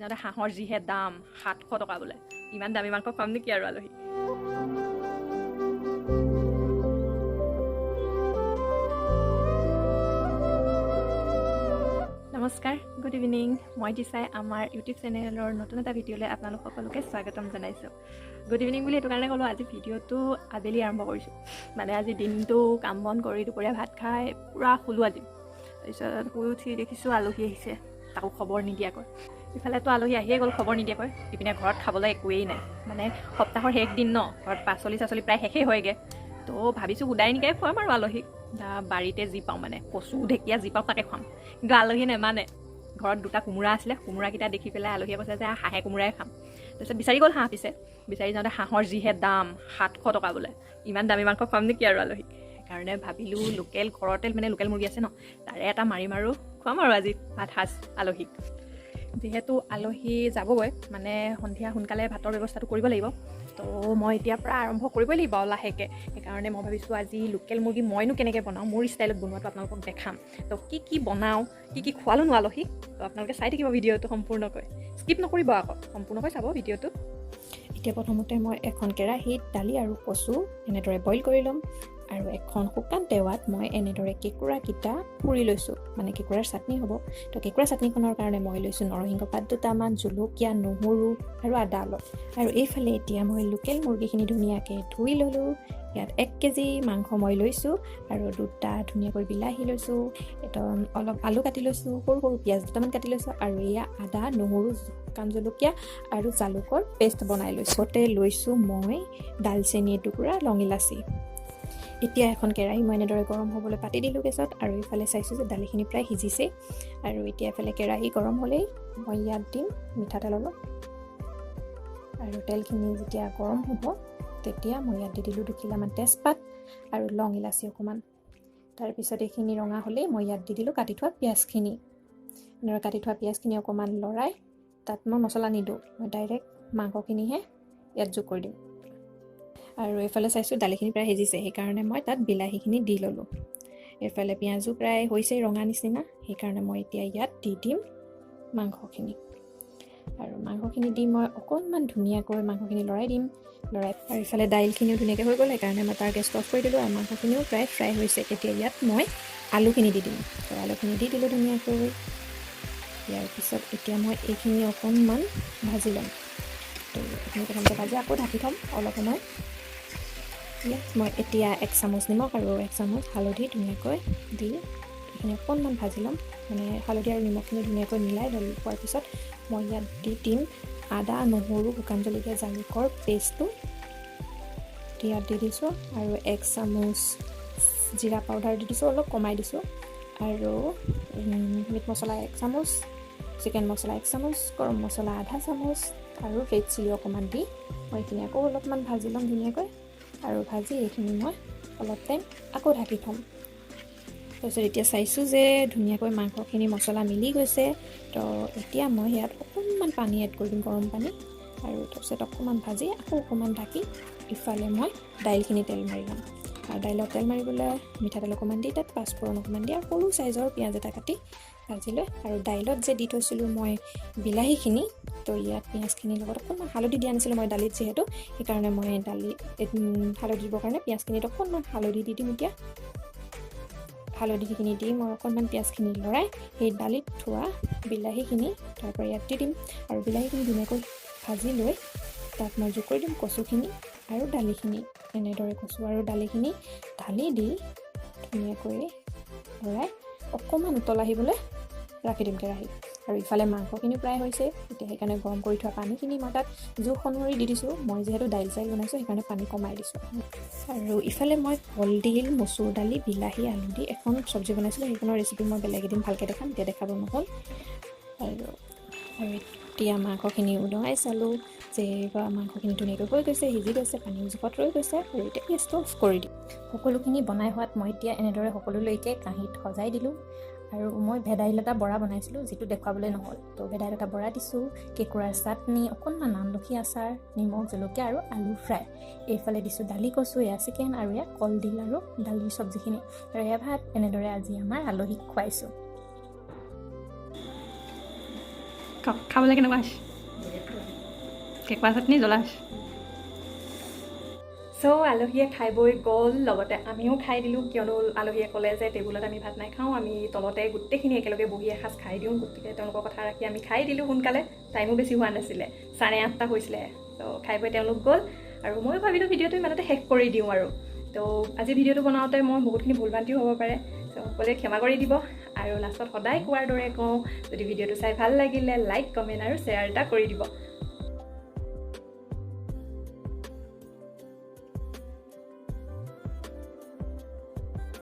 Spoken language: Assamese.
যাওঁতে হাঁহৰ যিহে দাম 700 টকা বোলে। ইমান দামী মাংস খুৱাম নেকি আৰু আলহী। নমস্কাৰ, গুড ইভিনিং। মই দিচাই আমাৰ ইউটিউব চেনেলৰ নতুন এটা ভিডিঅ'লৈ আপোনালোক সকলোকে স্বাগতম জনাইছোঁ। গুড ইভিনিং বুলি এইটো কাৰণে ক'লোঁ, আজি ভিডিঅ'টো আবেলি আৰম্ভ কৰিছোঁ। মানে আজি দিনটো কাম বন কৰি দুপৰীয়া ভাত খাই পূৰা শুলোঁ আজি। তাৰপিছত শুই উঠি দেখিছোঁ আলহী আহিছে, তাকো খবৰ নিদিয়াকৈ। ইফালেতো আলহী আহিয়ে গ'ল খবৰ নিদিয়াকৈ। ইপিনে ঘৰত খাবলৈ একোৱেই নাই, মানে সপ্তাহৰ শেষ দিন ন, ঘৰত পাচলি প্ৰায় শেষেই হয়গৈ। তো ভাবিছোঁ সুদাই নিকাই খুৱাম আৰু আলহীক। বাৰীতে যি পাওঁ, মানে কচু ঢেকীয়া যি পাওঁ তাকে খুৱাম। কিন্তু আলহী নেমানে। ঘৰত দুটা কোমোৰা আছিলে, কোমোৰাকেইটা দেখি পেলাই আলহীয়ে কৈছে যে হাঁহে কোমোৰাই খাম। তাৰপিছত বিচাৰি গ'ল হাঁহ, বিচাৰি যাওঁতে হাঁহৰ যিহে দাম 700 টকা বোলে। ইমান দামী মাংস খুৱাম নেকি আৰু আলহীক। সেইকাৰণে ভাবিলোঁ লোকেল ঘৰতে মানে লোকেল মুৰ্গী আছে ন, তাৰে এটা মাৰিম আৰু খুৱাম আৰু আজি ভাত সাজ আলহীক। যিহেতু আলহী যাবগৈ, মানে সন্ধিয়া সোনকালে ভাতৰ ব্যৱস্থাটো কৰিব লাগিব। তো মই এতিয়াৰ পৰা আৰম্ভ কৰিবই লাগিব লাহেকৈ। সেইকাৰণে মই ভাবিছোঁ আজি লোকেল মুৰ্গী মইনো কেনেকৈ বনাওঁ, মোৰ ষ্টাইলত বনোৱাটো আপোনালোকক দেখাম। তো কি বনাওঁ, কি খোৱালোঁ নো আলহীক, তো আপোনালোকে চাই থাকিব ভিডিঅ'টো সম্পূৰ্ণকৈ, স্কিপ নকৰিব আকৌ, সম্পূৰ্ণকৈ চাব ভিডিঅ'টো। এতিয়া প্ৰথমতে মই এখন কেৰাহীত দালি আৰু কচু এনেদৰে বইল কৰি ল'ম, আৰু এখন শুকান টেৱাত মই এনেদৰে কেঁকুৰাকেইটা পুৰি লৈছোঁ, মানে কেঁকুৰাৰ চাটনি হ'ব। তো কেঁকুৰা চাটনিখনৰ কাৰণে মই লৈছোঁ নৰসিংহ পাত দুটামান, জলকীয়া, নহৰু আৰু আদা অলপ। আৰু এইফালে এতিয়া মই লোকেল মুৰ্গীখিনি ধুনীয়াকৈ ধুই ল'লোঁ। ইয়াত 1 কেজি মাংস মই লৈছোঁ, আৰু দুটা ধুনীয়াকৈ বিলাহী লৈছোঁ, অলপ আলু কাটি লৈছোঁ, সৰু সৰু পিঁয়াজ দুটামান কাটি লৈছোঁ, আৰু এয়া আদা, নহৰু, শুকান জলকীয়া আৰু জালুকৰ পেষ্ট বনাই লৈছোঁ। লৈছোঁ মই ডালচেনি এটুকুৰা, লং ইলাচি। এতিয়া এখন কেৰাহী মই এনেদৰে গৰম হ'বলৈ পাতি দিলোঁ গেছত, আৰু এইফালে চাইছোঁ যে দালিখিনি প্ৰায় সিজিছে। আৰু এতিয়া এফালে কেৰাহী গৰম হ'লেই মই ইয়াত দিম মিঠাতেল অলপ, আৰু তেলখিনি যেতিয়া গৰম হ'ব তেতিয়া মই ইয়াত দি দিলোঁ 2 কিলোমান তেজপাত আৰু লং ইলাচি অকণমান। তাৰপিছত এইখিনি ৰঙা হ'লেই মই ইয়াত দি দিলোঁ কাটি থোৱা পিঁয়াজখিনি। এনেদৰে কাটি থোৱা পিঁয়াজখিনি অকণমান লৰাই তাত মই মছলা নিদিওঁ, মই ডাইৰেক্ট মাংসখিনিহে ইয়াত যোগ কৰি দিম। আৰু এইফালে চাইছোঁ দালিখিনি প্ৰায় সিজিছে, সেইকাৰণে মই তাত বিলাহীখিনি দি ল'লোঁ। এইফালে পিঁয়াজো প্ৰায় হৈছেই ৰঙা নিচিনা, সেইকাৰণে মই এতিয়া ইয়াত দি দিম মাংসখিনি। আৰু মাংসখিনি দি মই অকণমান ধুনীয়াকৈ মাংসখিনি লৰাই দিম। আৰু ইফালে দাইলখিনিও ধুনীয়াকৈ হৈ গ'ল, সেইকাৰণে মই তাৰ গেছটো অফ কৰি দিলোঁ, আৰু মাংসখিনিও প্ৰায় ফ্ৰাই হৈছে। এতিয়া ইয়াত মই আলুখিনি দি দিম। তো আলুখিনি দি দিলোঁ ধুনীয়াকৈ। ইয়াৰ পিছত এতিয়া মই এইখিনি অকণমান ভাজি ল'ম। তো এইখিনি প্ৰথমতে ভাজি আকৌ ঢাকি থ'ম অলপ সময়। ইয়াত মই এতিয়া 1 চামুচ নিমখ আৰু 1 চামুচ হালধি ধুনীয়াকৈ দি এইখিনি অকণমান ভাজি ল'ম। মানে হালধি আৰু নিমখখিনি ধুনীয়াকৈ মিলাই লোৱাৰ পিছত মই ইয়াত দি দিম আদা, নহৰু, শুকান জলকীয়া, জালুকৰ পেষ্টটো ইয়াত দি দিছোঁ, আৰু 1 চামুচ জিৰা পাউডাৰ দি দিছোঁ, অলপ কমাই দিছোঁ, আৰু মিট মছলা 1 চামুচ, চিকেন মছলা 1 চামুচ, গৰম মছলা আধা চামুচ, আৰু ৰেড চিলি অকণমান দি মই এইখিনি আকৌ অলপমান ভাজি ল'ম ধুনীয়াকৈ। আৰু ভাজি এইখিনি মই অলপ টাইম আকৌ ঢাকি থ'ম। তাৰপিছত এতিয়া চাইছোঁ যে ধুনীয়াকৈ মাংসখিনি মছলা মিলি গৈছে। তো এতিয়া মই ইয়াত অকণমান পানী এড কৰি দিম, গৰম পানী, আৰু তাৰপিছত অকণমান ভাজি আকৌ অকণমান ঢাকি ইফালে মই দাইলখিনি তেল মাৰি ল'ম। আৰু দাইলত তেল মাৰিবলৈ মিঠাতেল অকণমান দি তাত পাঁচফোৰণ অকণমান দি আৰু সৰু চাইজৰ পিঁয়াজ এটা কাটি ভাজি লৈ, আৰু দাইলত যে দি থৈছিলোঁ মই বিলাহীখিনি, তো ইয়াত পিঁয়াজখিনিৰ লগত অকণমান হালধি দিয়া নাছিলোঁ মই দালিত যিহেতু, সেইকাৰণে মই হালধি দিবৰ কাৰণে পিঁয়াজখিনিত অকণমান হালধি দি দিম। এতিয়া হালধিখিনি দি মই অকণমান পিঁয়াজখিনি লৰাই সেই দালিত থোৱা বিলাহীখিনি তাৰপৰা ইয়াত দি দিম, আৰু বিলাহীখিনি ধুনীয়াকৈ ভাজি লৈ তাত মই যোগ কৰি দিম কচুখিনি আৰু দালিখিনি। এনেদৰে কচু আৰু দালিখিনি ঢালি দি ধুনীয়াকৈ লৰাই অকণমান উতল আহিবলৈ ৰাখি দিম কেৰাহীত। আৰু ইফালে মাংসখিনি প্ৰায় হৈছে, এতিয়া সেইকাৰণে গৰম কৰি থোৱা পানীখিনি মই তাত জোখ অনুসৰি দি দিছোঁ। মই যিহেতু দাইল চাইল বনাইছোঁ সেইকাৰণে পানী কমাই দিছোঁ। আৰু ইফালে মই কলডিল, মচুৰ দালি, বিলাহী, আলু দি এখন চব্জি বনাইছিলোঁ, সেইখনৰ ৰেচিপি মই বেলেগ এদিন ভালকৈ দেখাম, এতিয়া দেখাব নহ'ল। আৰু এতিয়া মাংসখিনি উলিয়াই চালোঁ যে মাংসখিনি ধুনীয়াকৈ হৈ গৈছে, সিজি গৈছে, পানীও জোখত ৰৈ গৈছে, আৰু এতিয়া গেছটো অফ কৰি দিম। সকলোখিনি বনাই হোৱাত মই এতিয়া এনেদৰে সকলোলৈকে কাঁহীত সজাই দিলোঁ। আৰু মই ভেদাইলতা বৰা বনাইছিলোঁ, যিটো দেখুৱাবলৈ নহ'ল। তো ভেদাইলতা বৰা দিছোঁ, কেঁকুৰাৰ চাটনি, অকণমান আমলখি আচাৰ, নিমখ, জলকীয়া আৰু আলু ফ্ৰাই। এইফালে দিছোঁ দালি, কচু, এয়া চিকেন, আৰু এয়া কলডিল আৰু দালিৰ চব্জিখিনি, আৰু এয়া ভাত। এনেদৰে আজি আমাৰ আলহীক খুৱাইছোঁ। খাবলৈ কেনেকুৱা আছে কেঁকুৰা চাটনি জ্বলা আছে চ' আলহীয়ে খাই বৈ গ'ল লগতে আমিও খাই দিলোঁ কিয়নো আলহীয়ে ক'লে যে টেবুলত আমি ভাত নাখাওঁ আমি তলতে গোটেইখিনি একেলগে বহি এসাঁজ খাই দিওঁ গতিকে তেওঁলোকৰ কথা ৰাখি আমি খাই দিলোঁ সোনকালে টাইমো বেছি হোৱা নাছিলে 8:30 হৈছিলে ত' খাই বৈ তেওঁলোক গ'ল আৰু ময়ো ভাবিলোঁ ভিডিঅ'টো ইমানতে শেষ কৰি দিওঁ আৰু ত' আজি ভিডিঅ'টো বনাওঁতে মই বহুতখিনি ভুল ভ্ৰান্তিও হ'ব পাৰে ত' সকলোৱে ক্ষমা কৰি দিব আৰু লাষ্টত সদায় কোৱাৰ দৰে কওঁ যদি ভিডিঅ'টো চাই ভাল লাগিলে লাইক কমেণ্ট আৰু শ্বেয়াৰ এটা কৰি দিব